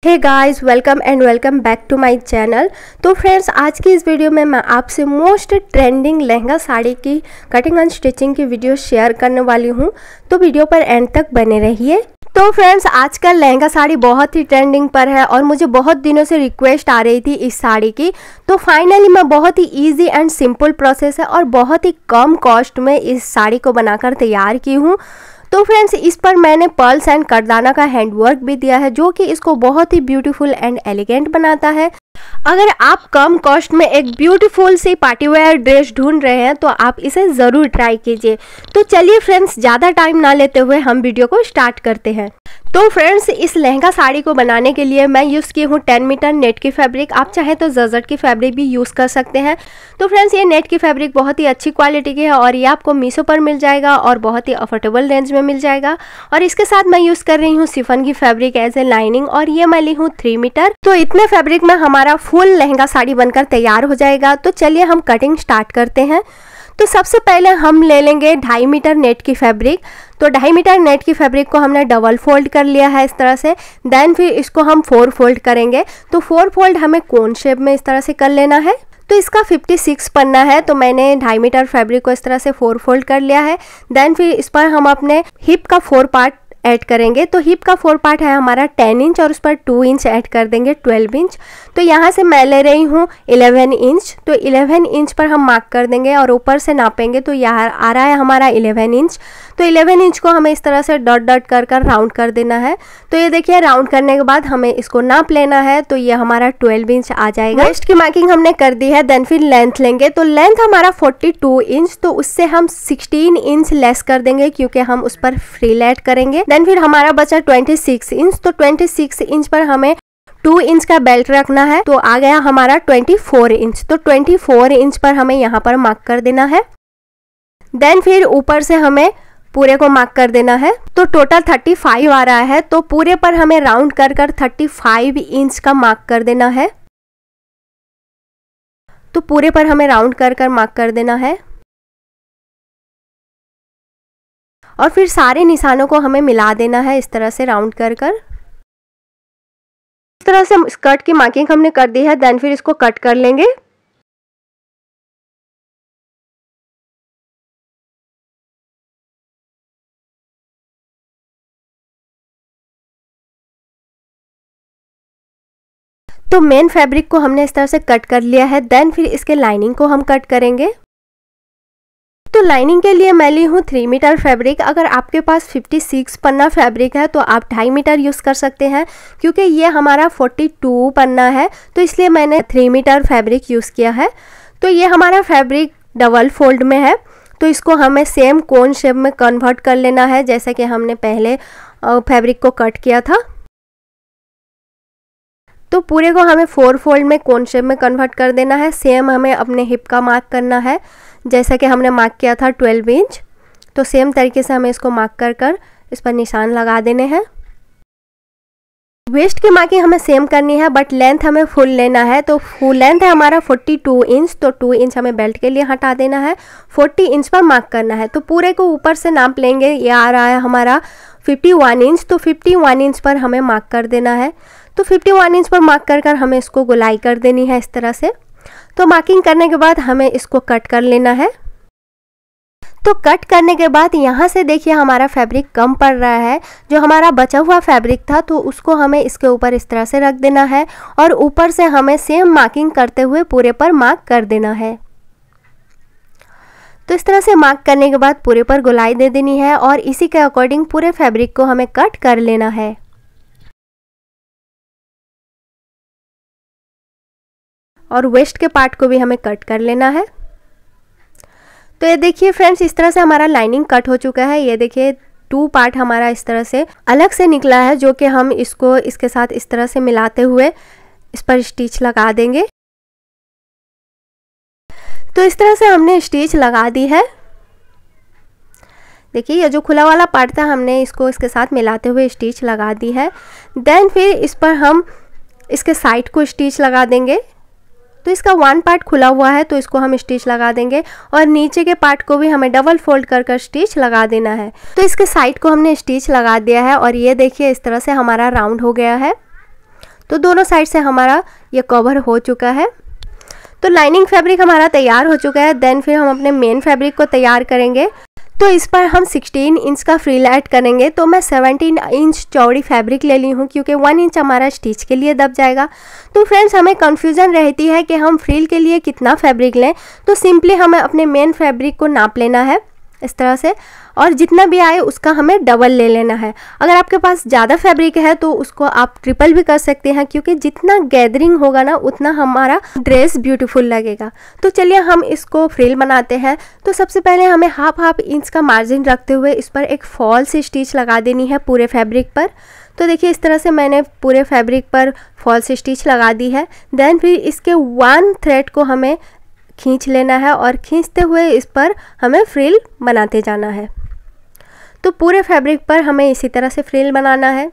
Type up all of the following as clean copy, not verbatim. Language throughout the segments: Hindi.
Hey guys, welcome and welcome back to my channel. तो फ्रेंड्स, आज की इस वीडियो में मैं आपसे मोस्ट ट्रेंडिंग लहंगा साड़ी की कटिंग एंड स्टिचिंग की वीडियो शेयर करने वाली हूं, तो वीडियो पर एंड तक बने रहिए। तो फ्रेंड्स, आजकल लहंगा साड़ी बहुत ही ट्रेंडिंग पर है और मुझे बहुत दिनों से रिक्वेस्ट आ रही थी इस साड़ी की। तो फाइनली मैं बहुत ही इजी एंड सिंपल प्रोसेस है और बहुत ही कम कॉस्ट में इस साड़ी को बनाकर तैयार की हूँ। तो फ्रेंड्स, इस पर मैंने पर्ल्स एंड करदाना का हैंडवर्क भी दिया है, जो कि इसको बहुत ही ब्यूटीफुल एंड एलिगेंट बनाता है। अगर आप कम कॉस्ट में एक ब्यूटीफुल सी पार्टीवेयर ड्रेस ढूंढ रहे हैं तो आप इसे ज़रूर ट्राई कीजिए। तो चलिए फ्रेंड्स, ज़्यादा टाइम ना लेते हुए हम वीडियो को स्टार्ट करते हैं। तो फ्रेंड्स, इस लहंगा साड़ी को बनाने के लिए मैं यूज़ की हूँ 10 मीटर नेट की फैब्रिक। आप चाहे तो जॉर्जेट की फैब्रिक भी यूज़ कर सकते हैं। तो फ्रेंड्स, ये नेट की फैब्रिक बहुत ही अच्छी क्वालिटी की है और ये आपको मीशो पर मिल जाएगा और बहुत ही अफोर्डेबल रेंज में मिल जाएगा। और इसके साथ मैं यूज़ कर रही हूँ शिफॉन की फैब्रिक एज ए लाइनिंग और ये मैं ली हूँ 3 मीटर। तो इतने फैब्रिक में हमारा फुल लहंगा साड़ी बनकर तैयार हो जाएगा। तो चलिए हम कटिंग स्टार्ट करते हैं। तो सबसे पहले हम ले लेंगे 2.5 मीटर नेट की फैब्रिक। तो 2.5 मीटर नेट की फैब्रिक को हमने डबल फोल्ड कर लिया है इस तरह से। देन फिर इसको हम 4 फोल्ड करेंगे। तो 4 फोल्ड हमें कोन शेप में इस तरह से कर लेना है। तो इसका 56 पन्ना है, तो मैंने 2.5 मीटर फैब्रिक को इस तरह से 4 फोल्ड कर लिया है। देन फिर इस पर हम अपने हिप का 4 पार्ट ऐड करेंगे। तो हिप का 4 पार्ट है हमारा 10 इंच और उस पर 2 इंच ऐड कर देंगे 12 इंच। तो यहाँ से मैं ले रही हूँ 11 इंच। तो 11 इंच पर हम मार्क कर देंगे और ऊपर से नापेंगे तो यहाँ आ रहा है हमारा 11 इंच। तो 11 इंच को हमें इस तरह से डॉट डॉट कर राउंड कर देना है। तो ये देखिए, राउंड करने के बाद हमें इसको नाप लेना है। तो ये हमारा 12 इंच आ जाएगा। वेस्ट की मार्किंग हमने कर दी है। देन फिर लेंथ लेंगे। तो लेंथ हमारा 42 इंच, तो उससे हम 16 इंच लेस कर देंगे क्योंकि हम उस पर फ्रिल ऐड करेंगे। देन फिर हमारा बचा 26 इंच। तो 26 इंच पर हमें 2 इंच का बेल्ट रखना है। तो आ गया हमारा 24 इंच। तो 24 इंच पर हमें यहाँ पर मार्क कर देना है। देन फिर ऊपर से हमें पूरे को मार्क कर देना है। तो टोटल 35 आ रहा है। तो पूरे पर हमें राउंड कर 35 इंच का मार्क कर देना है। तो पूरे पर हमें राउंड कर मार्क कर देना है और फिर सारे निशानों को हमें मिला देना है इस तरह से राउंड कर। इस तरह से स्कर्ट की मार्किंग हमने कर दी है। देन फिर इसको कट कर लेंगे। तो मेन फैब्रिक को हमने इस तरह से कट कर लिया है। देन फिर इसके लाइनिंग को हम कट करेंगे। तो लाइनिंग के लिए मैं ली हूँ 3 मीटर फैब्रिक। अगर आपके पास 56 पन्ना फैब्रिक है तो आप 2.5 मीटर यूज़ कर सकते हैं, क्योंकि ये हमारा 42 पन्ना है तो इसलिए मैंने 3 मीटर फैब्रिक यूज़ किया है। तो ये हमारा फैब्रिक डबल फोल्ड में है, तो इसको हमें सेम कोन शेप में कन्वर्ट कर लेना है जैसा कि हमने पहले फैब्रिक को कट किया था। तो पूरे को हमें 4 फोल्ड में कोन शेप में कन्वर्ट कर देना है। सेम हमें अपने हिप का मार्क करना है जैसा कि हमने मार्क किया था 12 इंच। तो सेम तरीके से हमें इसको मार्क कर इस पर निशान लगा देने हैं। वेस्ट की मार्किंग हमें सेम करनी है, बट लेंथ हमें फुल लेना है। तो फुल लेंथ है हमारा 42 इंच। तो 2 इंच हमें बेल्ट के लिए हटा देना है। 40 इंच पर मार्क करना है। तो पूरे को ऊपर से नाप लेंगे। ये आ रहा है हमारा 51 इंच। तो 51 इंच पर हमें मार्क कर देना है। तो 51 इंच पर मार्क कर हमें इसको गोलाई कर देनी है इस तरह से। तो मार्किंग करने के बाद हमें इसको कट कर लेना है। तो कट करने के बाद यहाँ से देखिए हमारा फैब्रिक कम पड़ रहा है। जो हमारा बचा हुआ फैब्रिक था तो उसको हमें इसके ऊपर इस तरह से रख देना है और ऊपर से हमें सेम मार्किंग करते हुए पूरे पर मार्क कर देना है। तो इस तरह से मार्क करने के बाद पूरे पर गोलाई दे देनी है और इसी के अकॉर्डिंग पूरे फैब्रिक को हमें कट कर लेना है। और वेस्ट के पार्ट को भी हमें कट कर लेना है। तो ये देखिए फ्रेंड्स, इस तरह से हमारा लाइनिंग कट हो चुका है। ये देखिए 2 पार्ट हमारा इस तरह से अलग से निकला है, जो कि हम इसको इसके साथ इस तरह से मिलाते हुए इस पर स्टिच लगा देंगे। तो इस तरह से हमने स्टिच लगा दी है। देखिए, ये जो खुला वाला पार्ट था हमने इसको इसके साथ मिलाते हुए स्टिच लगा दी है। देन फिर इस पर हम इसके साइड को स्टिच लगा देंगे। तो इसका 1 पार्ट खुला हुआ है तो इसको हम स्टिच लगा देंगे और नीचे के पार्ट को भी हमें डबल फोल्ड कर स्टिच लगा देना है। तो इसके साइड को हमने स्टिच लगा दिया है और ये देखिए इस तरह से हमारा राउंड हो गया है। तो दोनों साइड से हमारा ये कवर हो चुका है। तो लाइनिंग फैब्रिक हमारा तैयार हो चुका है। देन फिर हम अपने मेन फैब्रिक को तैयार करेंगे। तो इस पर हम 16 इंच का फ्रिल ऐड करेंगे। तो मैं 17 इंच चौड़ी फैब्रिक ले ली हूँ क्योंकि 1 इंच हमारा स्टिच के लिए दब जाएगा। तो फ्रेंड्स हमें कन्फ्यूज़न रहती है कि हम फ्रिल के लिए कितना फैब्रिक लें। तो सिंपली हमें अपने मेन फैब्रिक को नाप लेना है इस तरह से, और जितना भी आए उसका हमें डबल ले लेना है। अगर आपके पास ज़्यादा फैब्रिक है तो उसको आप ट्रिपल भी कर सकते हैं, क्योंकि जितना गैदरिंग होगा ना उतना हमारा ड्रेस ब्यूटीफुल लगेगा। तो चलिए हम इसको फ्रिल बनाते हैं। तो सबसे पहले हमें हाफ इंच का मार्जिन रखते हुए इस पर एक फॉल्स स्टिच लगा देनी है पूरे फैब्रिक पर। तो देखिए इस तरह से मैंने पूरे फैब्रिक पर फॉल्स स्टिच लगा दी है। देन फिर इसके 1 थ्रेड को हमें खींच लेना है और खींचते हुए इस पर हमें फ्रिल बनाते जाना है। तो पूरे फैब्रिक पर हमें इसी तरह से फ्रिल बनाना है।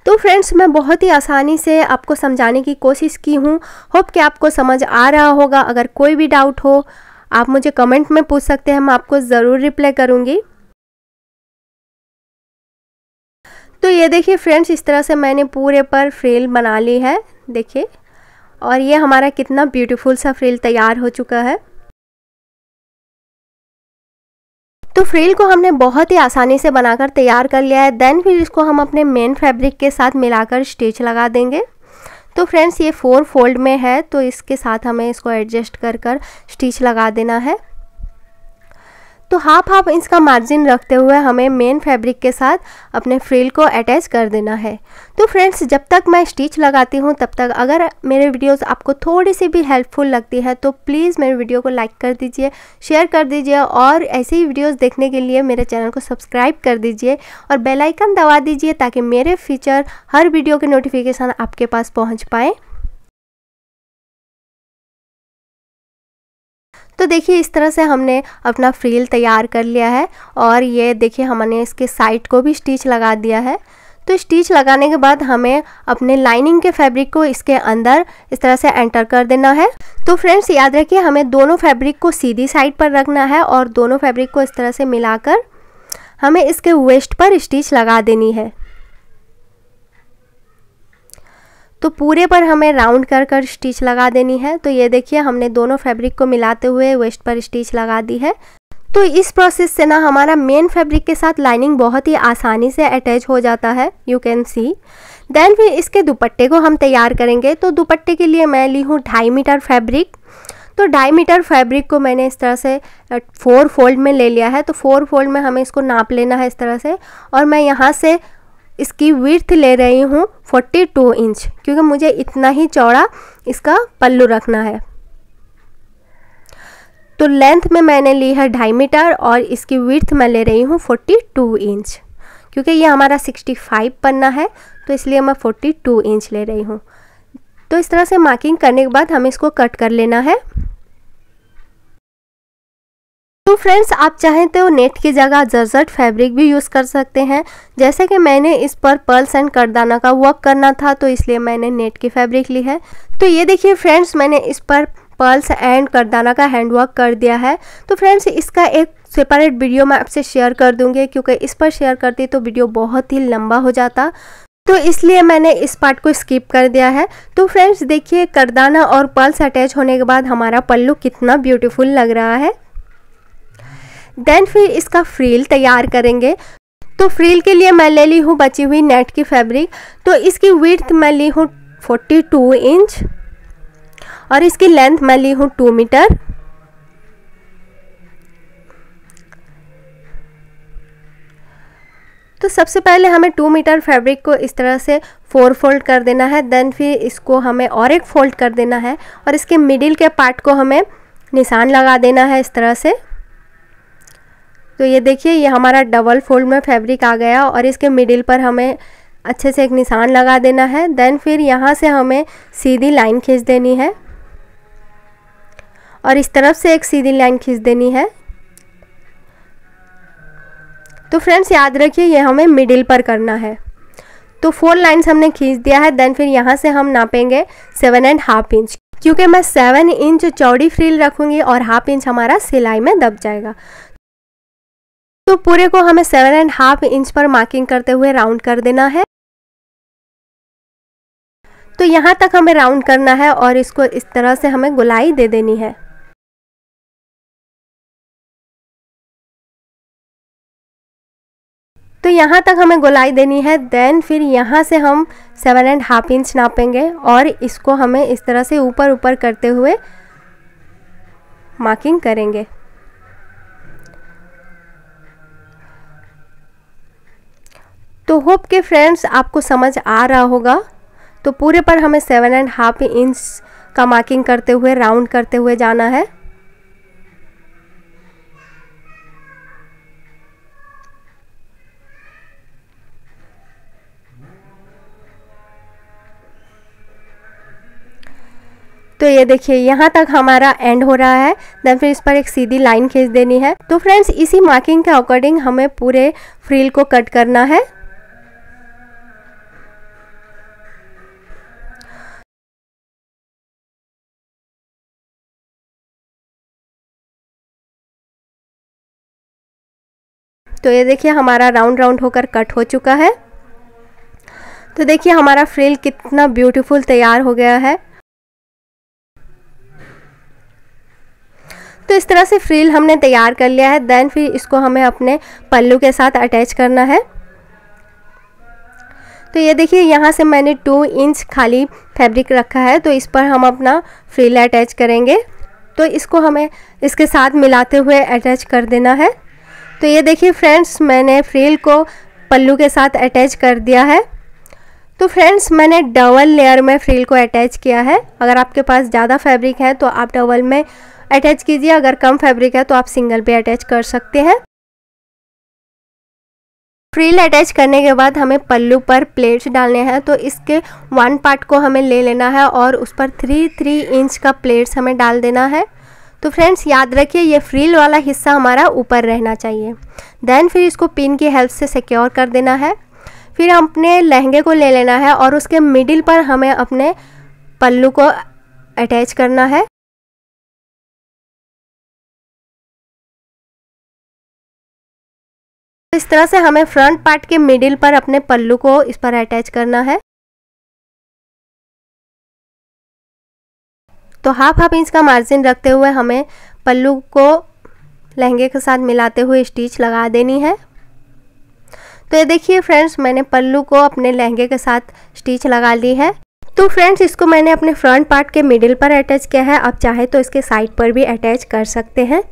तो फ्रेंड्स मैं बहुत ही आसानी से आपको समझाने की कोशिश की हूँ। होप कि आपको समझ आ रहा होगा। अगर कोई भी डाउट हो आप मुझे कमेंट में पूछ सकते हैं, मैं आपको ज़रूर रिप्लाई करूँगी। तो ये देखिए फ्रेंड्स इस तरह से मैंने पूरे पर फ्रिल बना ली है, देखिए, और ये हमारा कितना ब्यूटीफुल सा फ्रिल तैयार हो चुका है। तो फ्रिल को हमने बहुत ही आसानी से बनाकर तैयार कर लिया है। देन फिर इसको हम अपने मेन फैब्रिक के साथ मिलाकर स्टिच लगा देंगे। तो फ्रेंड्स ये 4 फोल्ड में है, तो इसके साथ हमें इसको एडजस्ट कर स्टिच लगा देना है। तो हाफ इंच का मार्जिन रखते हुए हमें मेन फैब्रिक के साथ अपने फ्रिल को अटैच कर देना है। तो फ्रेंड्स जब तक मैं स्टिच लगाती हूँ तब तक अगर मेरे वीडियोस आपको थोड़ी सी भी हेल्पफुल लगती है तो प्लीज़ मेरे वीडियो को लाइक कर दीजिए, शेयर कर दीजिए, और ऐसे ही वीडियोस देखने के लिए मेरे चैनल को सब्सक्राइब कर दीजिए और बेल आइकन दबा दीजिए ताकि मेरे फ्यूचर हर वीडियो के नोटिफिकेशन आपके पास पहुँच पाए। तो देखिए इस तरह से हमने अपना फ्रिल तैयार कर लिया है, और ये देखिए हमने इसके साइड को भी स्टिच लगा दिया है। तो स्टिच लगाने के बाद हमें अपने लाइनिंग के फैब्रिक को इसके अंदर इस तरह से एंटर कर देना है। तो फ्रेंड्स याद रखिए हमें दोनों फैब्रिक को सीधी साइड पर रखना है और दोनों फैब्रिक को इस तरह से मिलाकर हमें इसके वेस्ट पर स्टिच लगा देनी है। तो पूरे पर हमें राउंड कर स्टिच लगा देनी है। तो ये देखिए हमने दोनों फैब्रिक को मिलाते हुए वेस्ट पर स्टिच लगा दी है। तो इस प्रोसेस से ना हमारा मेन फैब्रिक के साथ लाइनिंग बहुत ही आसानी से अटैच हो जाता है, यू कैन सी। देन फिर इसके दुपट्टे को हम तैयार करेंगे। तो दुपट्टे के लिए मैं ली हूँ 2.5 मीटर फैब्रिक। तो 2.5 मीटर फैब्रिक को मैंने इस तरह से 4 फोल्ड में ले लिया है। तो 4 फोल्ड में हमें इसको नाप लेना है इस तरह से, और मैं यहाँ से इसकी विड्थ ले रही हूँ 42 इंच, क्योंकि मुझे इतना ही चौड़ा इसका पल्लू रखना है। तो लेंथ में मैंने ली है 2.5 मीटर और इसकी विड्थ मैं ले रही हूँ 42 इंच, क्योंकि ये हमारा 65 पन्ना है तो इसलिए मैं 42 इंच ले रही हूँ। तो इस तरह से मार्किंग करने के बाद हमें इसको कट कर लेना है। तो फ्रेंड्स आप चाहें तो नेट की जगह जर्जट फैब्रिक भी यूज़ कर सकते हैं। जैसे कि मैंने इस पर पर्ल्स एंड करदाना का वर्क करना था तो इसलिए मैंने नेट की फैब्रिक ली है। तो ये देखिए फ्रेंड्स मैंने इस पर पर्ल्स एंड करदाना का हैंडवर्क कर दिया है। तो फ्रेंड्स इसका एक सेपरेट वीडियो मैं आपसे शेयर कर दूंगी, क्योंकि इस पर शेयर करती तो वीडियो बहुत ही लंबा हो जाता, तो इसलिए मैंने इस पार्ट को स्किप कर दिया है। तो फ्रेंड्स देखिए करदाना और पर्ल्स अटैच होने के बाद हमारा पल्लू कितना ब्यूटीफुल लग रहा है। देन फिर इसका फ्रिल तैयार करेंगे। तो फ्रिल के लिए मैं ले ली हूँ बची हुई नेट की फैब्रिक। तो इसकी विड्थ मैं ली हूँ 42 इंच और इसकी लेंथ मैं ली हूँ 2 मीटर। तो सबसे पहले हमें 2 मीटर फैब्रिक को इस तरह से 4 फोल्ड कर देना है। देन फिर इसको हमें और एक फोल्ड कर देना है और इसके मिडिल के पार्ट को हमें निशान लगा देना है इस तरह से। तो ये देखिए ये हमारा डबल फोल्ड में फैब्रिक आ गया और इसके मिडिल पर हमें अच्छे से एक निशान लगा देना है। देन फिर यहाँ से हमें सीधी लाइन खींच देनी है और इस तरफ से एक सीधी लाइन खींच देनी है। तो फ्रेंड्स याद रखिए ये हमें मिडिल पर करना है। तो 4 लाइन्स हमने खींच दिया है। देन फिर यहाँ से हम नापेंगे 7.5 इंच, क्योंकि मैं 7 इंच चौड़ी फ्रिल रखूँगी और 1/2 इंच हमारा सिलाई में दब जाएगा। तो पूरे को हमें 7.5 इंच पर मार्किंग करते हुए राउंड कर देना है। तो यहाँ तक हमें राउंड करना है और इसको इस तरह से हमें गोलाई दे देनी है। तो यहाँ तक हमें गोलाई देनी है। देन फिर यहाँ से हम 7.5 इंच नापेंगे और इसको हमें इस तरह से ऊपर ऊपर करते हुए मार्किंग करेंगे। तो होप के फ्रेंड्स आपको समझ आ रहा होगा। तो पूरे पर हमें 7.5 इंच का मार्किंग करते हुए राउंड करते हुए जाना है। तो ये देखिए यहाँ तक हमारा एंड हो रहा है। देन फिर इस पर एक सीधी लाइन खींच देनी है। तो फ्रेंड्स इसी मार्किंग के अकॉर्डिंग हमें पूरे फ्रिल को कट करना है। तो ये देखिए हमारा राउंड राउंड होकर कट हो चुका है। तो देखिए हमारा फ्रिल कितना ब्यूटीफुल तैयार हो गया है। तो इस तरह से फ्रिल हमने तैयार कर लिया है। देन फिर इसको हमें अपने पल्लू के साथ अटैच करना है। तो ये देखिए यहाँ से मैंने 2 इंच खाली फैब्रिक रखा है, तो इस पर हम अपना फ्रिल अटैच करेंगे। तो इसको हमें इसके साथ मिलाते हुए अटैच कर देना है। तो ये देखिए फ्रेंड्स मैंने फ्रिल को पल्लू के साथ अटैच कर दिया है। तो फ्रेंड्स मैंने डबल लेयर में फ्रिल को अटैच किया है। अगर आपके पास ज़्यादा फैब्रिक है तो आप डबल में अटैच कीजिए, अगर कम फैब्रिक है तो आप सिंगल पे अटैच कर सकते हैं। फ्रिल अटैच करने के बाद हमें पल्लू पर प्लेट्स डालने हैं। तो इसके 1 पार्ट को हमें ले लेना है और उस पर 3 इंच का प्लेट्स हमें डाल देना है। तो फ्रेंड्स याद रखिए ये फ्रिल वाला हिस्सा हमारा ऊपर रहना चाहिए। देन फिर इसको पिन की हेल्प से सिक्योर कर देना है। फिर हम अपने लहंगे को ले लेना है और उसके मिडिल पर हमें अपने पल्लू को अटैच करना है। इस तरह से हमें फ्रंट पार्ट के मिडिल पर अपने पल्लू को इस पर अटैच करना है। तो हाफ इंच का मार्जिन रखते हुए हमें पल्लू को लहंगे के साथ मिलाते हुए स्टिच लगा देनी है। तो ये देखिए फ्रेंड्स मैंने पल्लू को अपने लहंगे के साथ स्टिच लगा ली है। तो फ्रेंड्स इसको मैंने अपने फ्रंट पार्ट के मिडिल पर अटैच किया है। आप चाहे तो इसके साइड पर भी अटैच कर सकते हैं।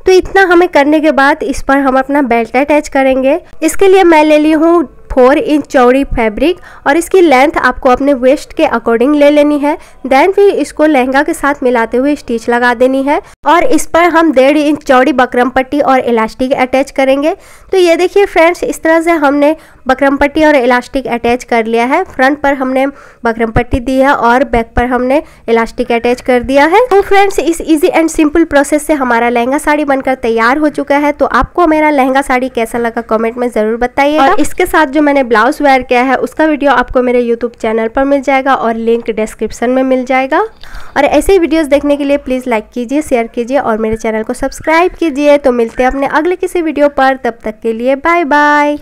तो इतना हमें करने के बाद इस पर हम अपना बेल्ट अटैच करेंगे। इसके लिए मैं ले ली हूँ 4 इंच चौड़ी फैब्रिक और इसकी लेंथ आपको अपने वेस्ट के अकॉर्डिंग ले लेनी है। देन फिर इसको लहंगा के साथ मिलाते हुए स्टिच लगा देनी है और इस पर हम 1.5 इंच चौड़ी बकरम पट्टी और इलास्टिक अटैच करेंगे। तो ये देखिए फ्रेंड्स इस तरह से हमने बकरम पट्टी और इलास्टिक अटैच कर लिया है। फ्रंट पर हमने बकरम पट्टी दी है और बैक पर हमने इलास्टिक अटैच कर दिया है। तो फ्रेंड्स इस इजी एंड सिंपल प्रोसेस से हमारा लहंगा साड़ी बनकर तैयार हो चुका है। तो आपको मेरा लहंगा साड़ी कैसा लगा कमेंट में ज़रूर बताइएगा। और इसके साथ जो मैंने ब्लाउज वेयर किया है उसका वीडियो आपको मेरे यूट्यूब चैनल पर मिल जाएगा और लिंक डिस्क्रिप्शन में मिल जाएगा। और ऐसे ही वीडियोस देखने के लिए प्लीज़ लाइक कीजिए, शेयर कीजिए और मेरे चैनल को सब्सक्राइब कीजिए। तो मिलते हैं अपने अगले किसी वीडियो पर, तब तक के लिए बाय बाय।